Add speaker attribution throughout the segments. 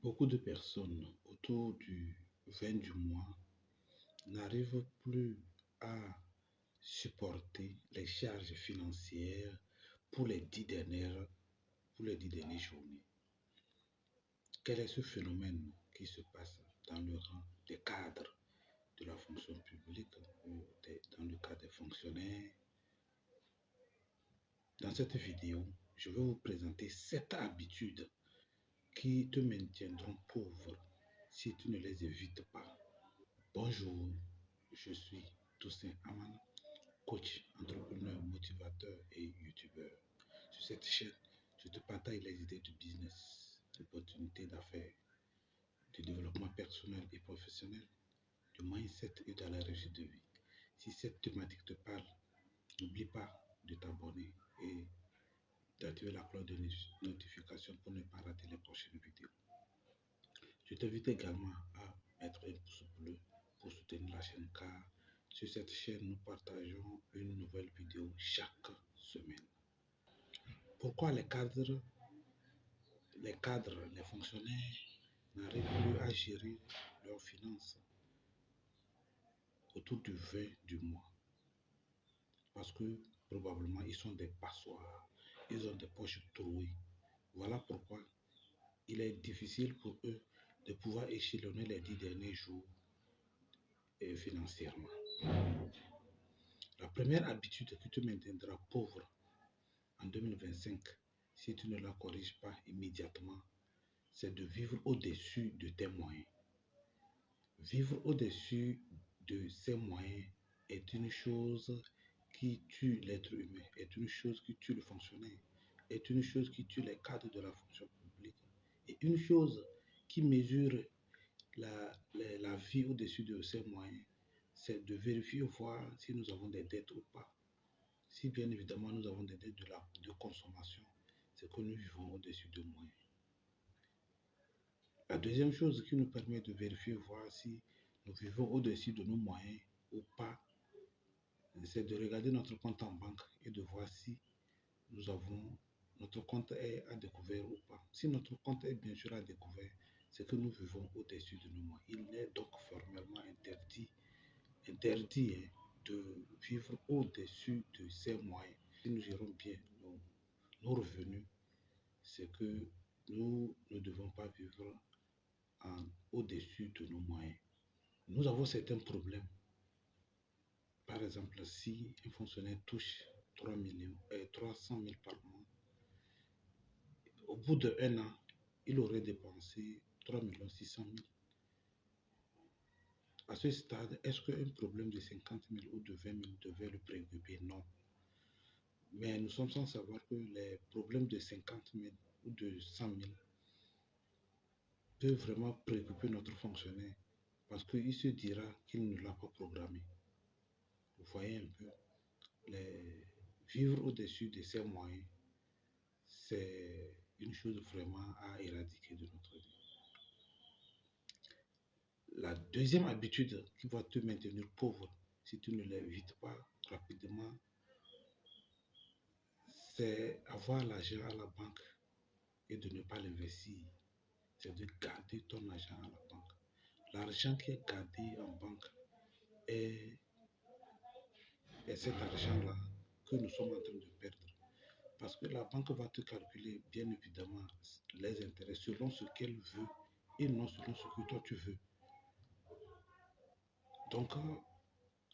Speaker 1: Beaucoup de personnes autour du 20 du mois n'arrivent plus à supporter les charges financières pour les 10 dernières journées. Quel est ce phénomène qui se passe dans le rang des cadres de la fonction publique ou dans le cas des fonctionnaires? Dans cette vidéo, je vais vous présenter 7 habitudes qui te maintiendront pauvre si tu ne les évites pas. Bonjour, je suis Toussaint Aman, coach, entrepreneur, motivateur et youtubeur. Sur cette chaîne, je te partage les idées de business, d'opportunités d'affaires, de développement personnel et professionnel, de mindset et de la réussite de vie. Si cette thématique te parle, n'oublie pas de t'abonner et d'activer la cloche de notification pour ne pas rater les prochaines vidéos. Je t'invite également à mettre un pouce bleu pour soutenir la chaîne car sur cette chaîne, nous partageons une nouvelle vidéo chaque semaine. Pourquoi les cadres, les fonctionnaires n'arrivent plus à gérer leurs finances autour du 20 du mois? Parce que probablement ils sont des passoires, ils ont des poches trouées. Voilà pourquoi il est difficile pour eux de pouvoir échelonner les 10 derniers jours financièrement. La première habitude qui te maintiendra pauvre en 2025, si tu ne la corriges pas immédiatement, c'est de vivre au-dessus de tes moyens. Vivre au-dessus de ses moyens est une chose qui tue l'être humain, est une chose qui tue le fonctionnaire, est une chose qui tue les cadres de la fonction publique, et une chose qui mesure la vie au-dessus de ses moyens, c'est de vérifier, voir si nous avons des dettes ou pas. Si bien évidemment nous avons des dettes de consommation, c'est que nous vivons au-dessus de moyens. La deuxième chose qui nous permet de vérifier, voir si nous vivons au-dessus de nos moyens ou pas, c'est de regarder notre compte en banque et de voir si notre compte est à découvert ou pas. Si notre compte est bien sûr à découvert, c'est que nous vivons au-dessus de nos moyens. Il est donc formellement interdit de vivre au-dessus de ses moyens. Si nous gérons bien nos revenus, c'est que nous ne devons pas vivre au-dessus de nos moyens. Nous avons certains problèmes. Par exemple, si un fonctionnaire touche 300 000 par mois, au bout d'1 an, il aurait dépensé 3 600 000. À ce stade, est-ce qu'un problème de 50 000 ou de 20 000 devait le préoccuper? Non. Mais nous sommes sans savoir que les problèmes de 50 000 ou de 100 000 peuvent vraiment préoccuper notre fonctionnaire parce qu'il se dira qu'il ne l'a pas programmé. Vous voyez un peu, vivre au-dessus de ses moyens, c'est une chose vraiment à éradiquer de notre vie. La deuxième habitude qui va te maintenir pauvre si tu ne l'évites pas rapidement, c'est avoir l'argent à la banque et de ne pas l'investir. C'est de garder ton argent à la banque. L'argent qui est gardé en banque est cet argent-là que nous sommes en train de perdre. Parce que la banque va te calculer, bien évidemment, les intérêts selon ce qu'elle veut et non selon ce que toi tu veux. Donc,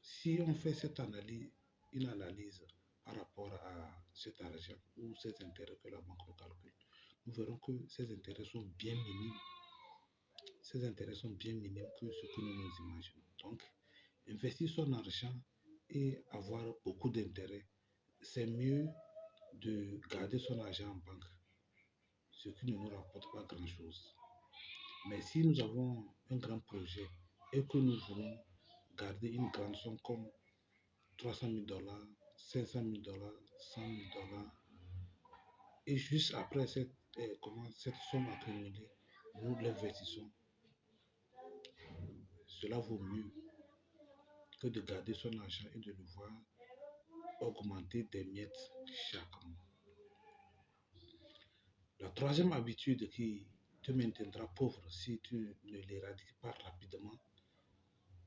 Speaker 1: si on fait une analyse par rapport à cet argent ou ces intérêts que la banque nous calcule, nous verrons que ces intérêts sont bien minimes. Ces intérêts sont bien minimes que ce que nous nous imaginons. Donc, investir son argent et avoir beaucoup d'intérêts, c'est mieux de garder son argent en banque, ce qui ne nous rapporte pas grand-chose. Mais si nous avons un grand projet et que nous voulons garder une grande somme comme 300 000 $, 500 000 $, 100 000 $, et juste après cette somme accumulée, nous l'investissons, cela vaut mieux que de garder son argent et de le voir augmenter des miettes chaque mois. La troisième habitude qui te maintiendra pauvre si tu ne l'éradiques pas rapidement,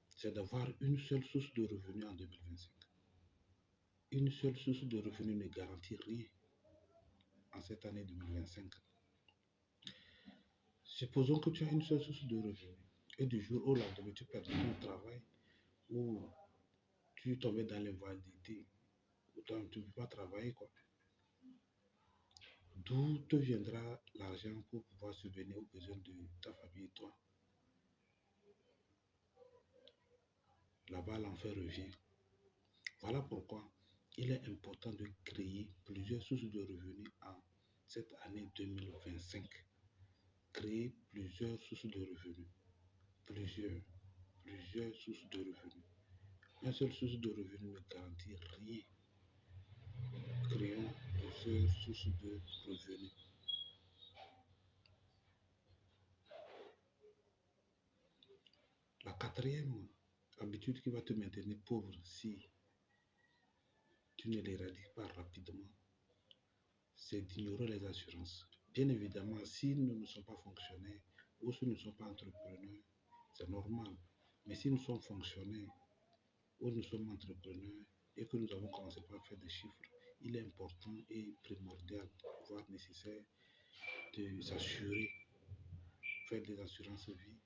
Speaker 1: c'est d'avoir une seule source de revenus en 2025. Une seule source de revenus ne garantit rien en cette année 2025. Supposons que tu as une seule source de revenus et du jour au lendemain, tu perds ton travail ou tu tombes dans l'invalidité ou tu ne peux pas travailler, quoi. D'où te viendra l'argent pour pouvoir subvenir aux besoins de ta famille et toi? Là-bas, l'enfer revient. Voilà pourquoi il est important de créer plusieurs sources de revenus en cette année 2025. Créer plusieurs sources de revenus. Plusieurs sources de revenus. Une seule source de revenus ne garantit rien. Créons plusieurs sources de revenus. La quatrième habitude qui va te maintenir pauvre si tu ne l'éradiques pas rapidement, c'est d'ignorer les assurances. Bien évidemment, si nous ne sommes pas fonctionnaires ou si nous ne sommes pas entrepreneurs, c'est normal. Mais si nous sommes fonctionnaires ou nous sommes entrepreneurs et que nous avons commencé par faire des chiffres, il est important et primordial, voire nécessaire, de s'assurer, faire des assurances vie,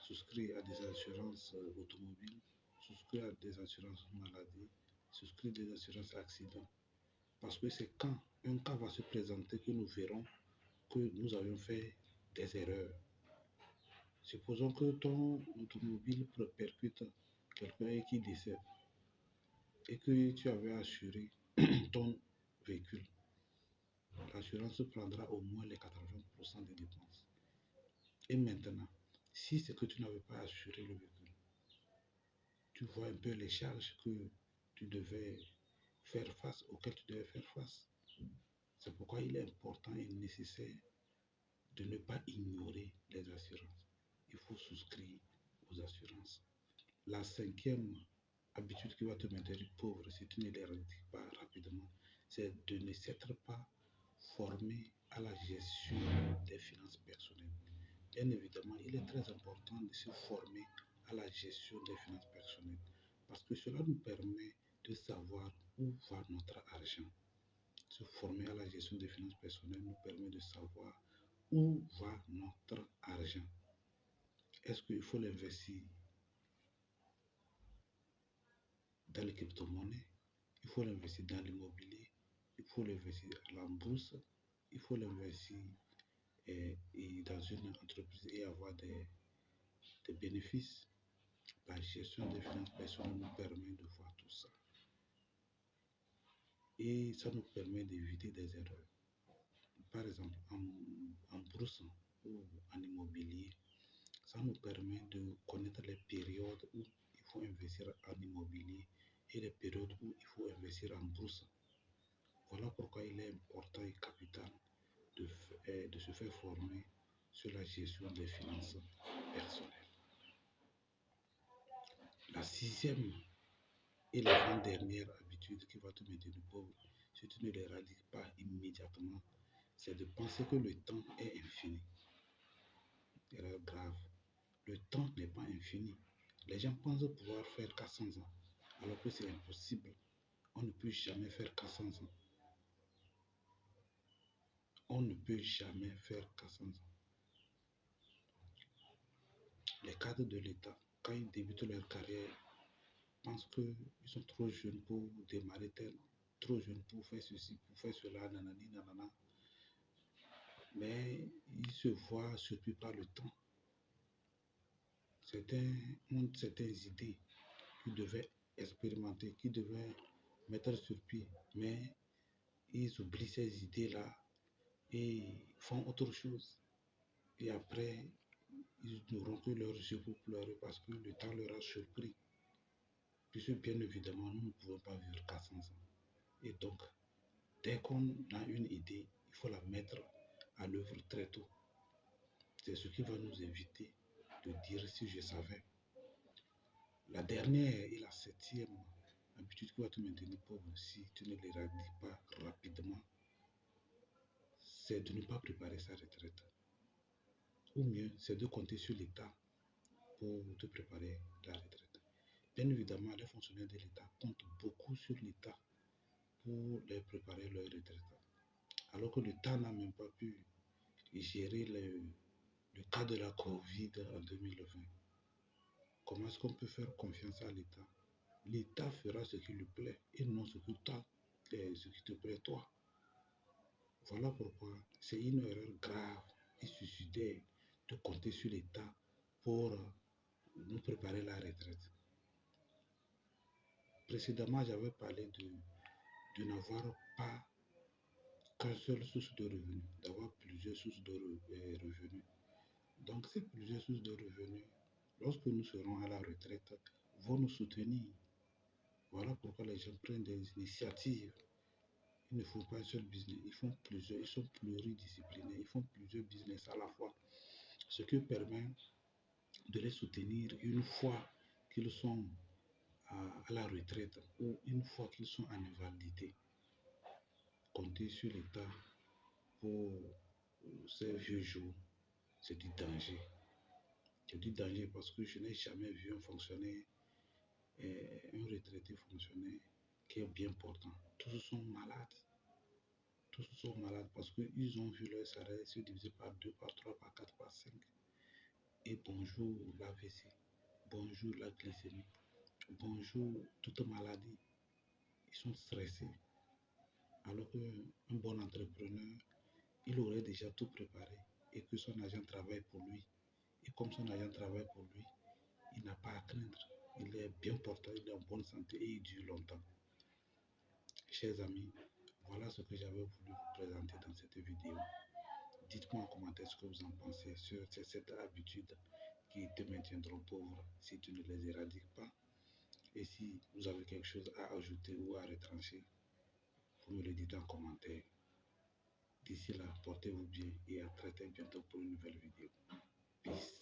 Speaker 1: souscrire à des assurances automobiles, souscrire à des assurances maladie, souscrire des assurances accidents. Parce que c'est quand un cas va se présenter que nous verrons que nous avions fait des erreurs. Supposons que ton automobile percute quelqu'un qui décède et que tu avais assuré ton véhicule. L'assurance prendra au moins les 80% des dépenses. Et maintenant, si c'est que tu n'avais pas assuré le véhicule, tu vois un peu les charges que tu devais faire face, auxquelles tu devais faire face. C'est pourquoi il est important et nécessaire de ne pas ignorer les assurances. Il faut souscrire aux assurances. La cinquième habitude qui va te maintenir pauvre si tu ne l'éradiques pas rapidement, c'est de ne s'être pas formé à la gestion des finances personnelles. Bien évidemment, il est très important de se former à la gestion des finances personnelles parce que cela nous permet de savoir où va notre argent. Se former à la gestion des finances personnelles nous permet de savoir où va notre argent. Est-ce qu'il faut l'investir dans les crypto-monnaies? Il faut l'investir dans l'immobilier? Il faut l'investir à la bourse? Il faut l'investir dans une entreprise et avoir des bénéfices? La gestion des finances personnelles nous permet de voir tout ça. Et ça nous permet d'éviter des erreurs. Par exemple, en bourse ou en immobilier, ça nous permet de connaître les périodes où il faut investir en immobilier et les périodes où il faut investir en bourse. Voilà pourquoi il est important et capital de se faire former sur la gestion des finances personnelles. La sixième et l'avant-dernière habitude qui va te maintenir pauvre, si tu ne l'éradiques pas immédiatement, c'est de penser que le temps est infini. Erreur grave. Le temps n'est pas infini. Les gens pensent pouvoir faire 400 ans, alors que c'est impossible. On ne peut jamais faire 400 ans. On ne peut jamais faire 400 ans. Les cadres de l'État, quand ils débutent leur carrière, pensent qu'ils sont trop jeunes pour démarrer tel, trop jeunes pour faire ceci, pour faire cela, nanani, nanana. Mais ils se voient surpris par le temps. Certains ont certaines idées qu'ils devaient expérimenter, qu'ils devaient mettre sur pied, mais ils oublient ces idées-là et font autre chose. Et après, ils n'auront que leurs yeux pour pleurer parce que le temps leur a surpris. Puisque bien évidemment, nous ne pouvons pas vivre 400 ans. Et donc, dès qu'on a une idée, il faut la mettre à l'œuvre très tôt. C'est ce qui va nous éviter de dire si je savais. La dernière et la septième habitude qui va te maintenir pauvre si tu ne l'éradiques pas rapidement, c'est de ne pas préparer sa retraite. ou mieux, c'est de compter sur l'État pour te préparer la retraite. Bien évidemment, les fonctionnaires de l'État comptent beaucoup sur l'État pour les préparer leur retraite. Alors que l'État n'a même pas pu gérer le cas de la Covid en 2020. Comment est-ce qu'on peut faire confiance à l'État? L'État fera ce qui lui plaît et non ce qui te plaît toi. Voilà pourquoi c'est une erreur grave et suicidaire de compter sur l'État pour nous préparer la retraite. Précédemment, j'avais parlé de n'avoir pas qu'une seule source de revenus, d'avoir plusieurs sources de revenus. Donc, ces plusieurs sources de revenus, lorsque nous serons à la retraite, vont nous soutenir. Voilà pourquoi les gens prennent des initiatives. Ils ne font pas un seul business, ils font plusieurs, ils sont pluridisciplinaires, ils font plusieurs business à la fois. Ce qui permet de les soutenir une fois qu'ils sont à la retraite ou une fois qu'ils sont en invalidité. Compter sur l'État pour ces vieux jours, c'est du danger. C'est du danger parce que je n'ai jamais vu un fonctionnaire, un retraité fonctionnaire qui est bien portant. Tous sont malades. Tous sont malades parce qu'ils ont vu leur salaire se diviser par 2, par 3, par 4, par 5. Et bonjour l'AVC, bonjour la glycémie, bonjour toute maladie. Ils sont stressés. Alors qu'un bon entrepreneur, il aurait déjà tout préparé et que son agent travaille pour lui. Et comme son agent travaille pour lui, il n'a pas à craindre. Il est bien portant, il est en bonne santé et il dure longtemps. Chers amis, voilà ce que j'avais voulu vous présenter dans cette vidéo. Dites-moi en commentaire ce que vous en pensez sur cette habitude qui te maintiendront pauvre si tu ne les éradiques pas. Et si vous avez quelque chose à ajouter ou à retrancher, vous me le dites en commentaire. D'ici là, portez-vous bien et à très bientôt pour une nouvelle vidéo. Peace.